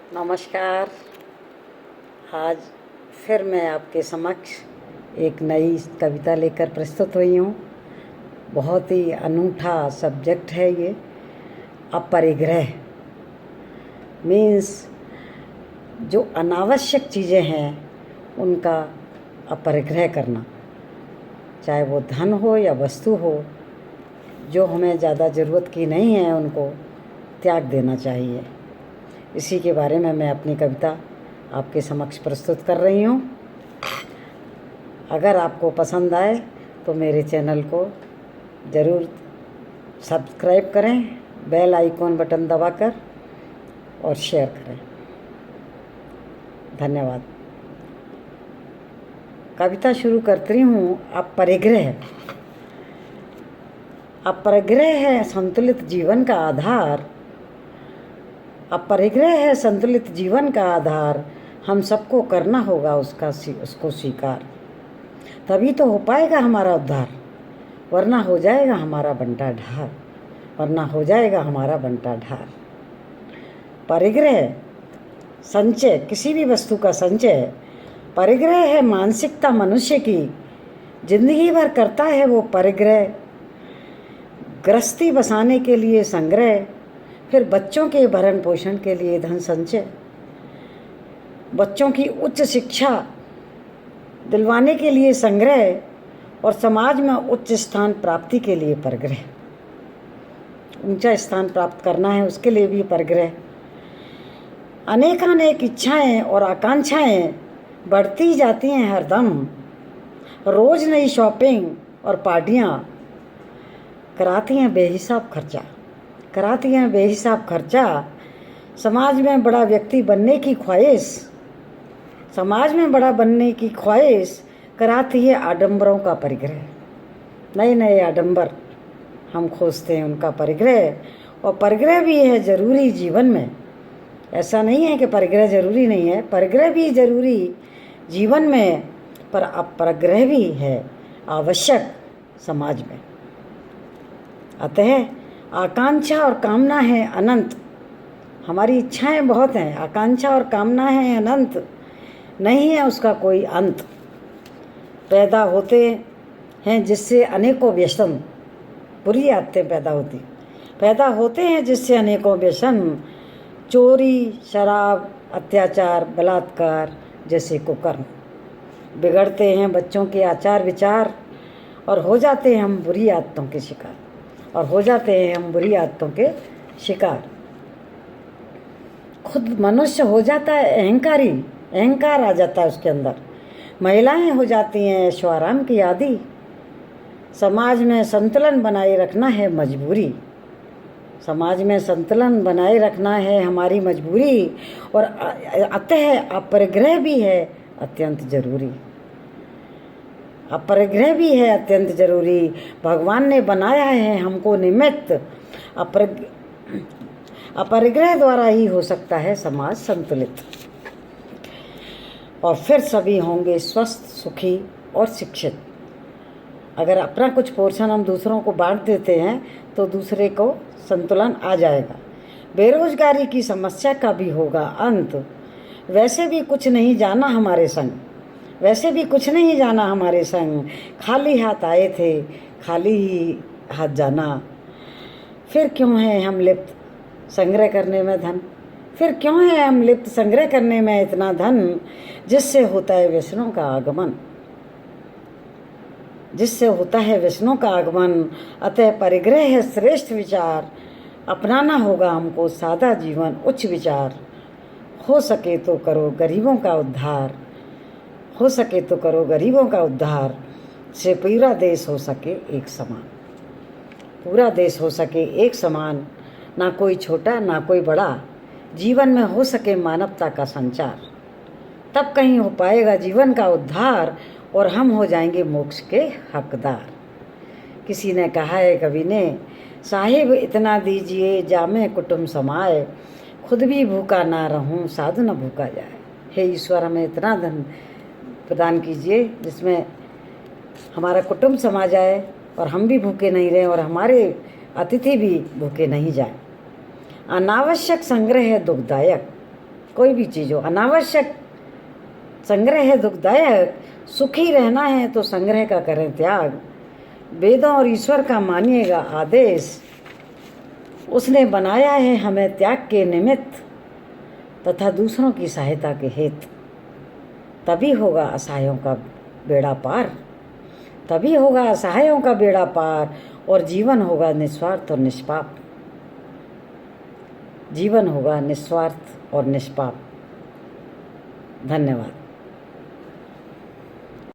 नमस्कार। आज फिर मैं आपके समक्ष एक नई कविता लेकर प्रस्तुत हुई हूँ। बहुत ही अनूठा सब्जेक्ट है ये। अपरिग्रह मीन्स जो अनावश्यक चीज़ें हैं उनका अपरिग्रह करना, चाहे वो धन हो या वस्तु हो। जो हमें ज़्यादा ज़रूरत की नहीं है उनको त्याग देना चाहिए। इसी के बारे में मैं अपनी कविता आपके समक्ष प्रस्तुत कर रही हूँ। अगर आपको पसंद आए तो मेरे चैनल को ज़रूर सब्सक्राइब करें, बेल आइकॉन बटन दबाकर, और शेयर करें। धन्यवाद। कविता शुरू करती हूँ। अपरिग्रह। अपरिग्रह है संतुलित जीवन का आधार। अपरिग्रह है संतुलित जीवन का आधार। हम सबको करना होगा उसको स्वीकार, तभी तो हो पाएगा हमारा उद्धार। वरना हो जाएगा हमारा बंटा ढार, वरना हो जाएगा हमारा बंटा ढार। परिग्रह संचय, किसी भी वस्तु का संचय। परिग्रह है मानसिकता मनुष्य की, जिंदगी भर करता है वो परिग्रह। गृहस्थी बसाने के लिए संग्रह, फिर बच्चों के भरण पोषण के लिए धन संचय। बच्चों की उच्च शिक्षा दिलवाने के लिए संग्रह, और समाज में उच्च स्थान प्राप्ति के लिए परिग्रह। ऊंचा स्थान प्राप्त करना है उसके लिए भी परिग्रह। अनेकानेक इच्छाएं और आकांक्षाएं बढ़ती जाती हैं हरदम। रोज नई शॉपिंग और पार्टियां कराती हैं बेहिसाब खर्चा, कराती हैं बेहिसाब खर्चा। समाज में बड़ा व्यक्ति बनने की ख्वाहिश, समाज में बड़ा बनने की ख्वाहिश कराती है आडंबरों का परिग्रह। नए नए आडंबर हम खोजते हैं, उनका परिग्रह। और परिग्रह भी है ज़रूरी जीवन में। ऐसा नहीं है कि परिग्रह ज़रूरी नहीं है, परिग्रह भी ज़रूरी जीवन में, पर अपरिग्रह भी है आवश्यक समाज में। अतः आकांक्षा और कामना है अनंत। हमारी इच्छाएं बहुत हैं, आकांक्षा और कामना है अनंत, नहीं है उसका कोई अंत। पैदा होते हैं जिससे अनेकों व्यसन, बुरी आदतें पैदा होते हैं जिससे अनेकों व्यसन। चोरी, शराब, अत्याचार, बलात्कार जैसे कुकर्म। बिगड़ते हैं बच्चों के आचार विचार, और हो जाते हैं हम बुरी आदतों के शिकार, और हो जाते हैं हम बुरी आदतों के शिकार। खुद मनुष्य हो जाता है अहंकारी, अहंकार आ जाता है उसके अंदर। महिलाएं हो जाती हैं ऐशोआराम की आदी। समाज में संतुलन बनाए रखना है मजबूरी, समाज में संतुलन बनाए रखना है हमारी मजबूरी। और अतः अपरिग्रह भी है अत्यंत जरूरी, अपरिग्रह भी है अत्यंत जरूरी। भगवान ने बनाया है हमको निमित्त। अपरिग्रह द्वारा ही हो सकता है समाज संतुलित, और फिर सभी होंगे स्वस्थ, सुखी और शिक्षित। अगर अपना कुछ पोर्शन हम दूसरों को बांट देते हैं तो दूसरे को संतुलन आ जाएगा। बेरोजगारी की समस्या का भी होगा अंत। वैसे भी कुछ नहीं जाना हमारे संग, वैसे भी कुछ नहीं जाना हमारे संग। खाली हाथ आए थे, खाली ही हाथ जाना। फिर क्यों है हम लिप्त संग्रह करने में धन, फिर क्यों है हम लिप्त संग्रह करने में इतना धन, जिससे होता है व्यसनों का आगमन, जिससे होता है व्यसनों का आगमन। अतः परिग्रह है श्रेष्ठ विचार। अपनाना होगा हमको सादा जीवन, उच्च विचार। हो सके तो करो गरीबों का उद्धार, हो सके तो करो गरीबों का उद्धार। से पूरा देश हो सके एक समान, पूरा देश हो सके एक समान। ना कोई छोटा ना कोई बड़ा, जीवन में हो सके मानवता का संचार। तब कहीं हो पाएगा जीवन का उद्धार, और हम हो जाएंगे मोक्ष के हकदार। किसी ने कहा है, कवि ने, साहिब इतना दीजिए जामे कुटुंब समाए, खुद भी भूखा ना रहूं साधु न भूखा जाए। हे ईश्वर, हमें इतना धन प्रदान कीजिए जिसमें हमारा कुटुंब समा जाए और हम भी भूखे नहीं रहें, और हमारे अतिथि भी भूखे नहीं जाए। अनावश्यक संग्रह है दुखदायक, कोई भी चीज़ हो। अनावश्यक संग्रह है दुखदायक, सुखी रहना है तो संग्रह का करें त्याग। वेदों और ईश्वर का मानिएगा आदेश, उसने बनाया है हमें त्याग के निमित्त तथा दूसरों की सहायता के हेतु। तभी होगा असहायों का बेड़ा पार, तभी होगा असहायों का बेड़ा पार, और जीवन होगा निस्वार्थ और निष्पाप। जीवन होगा निस्वार्थ और निष्पाप। धन्यवाद।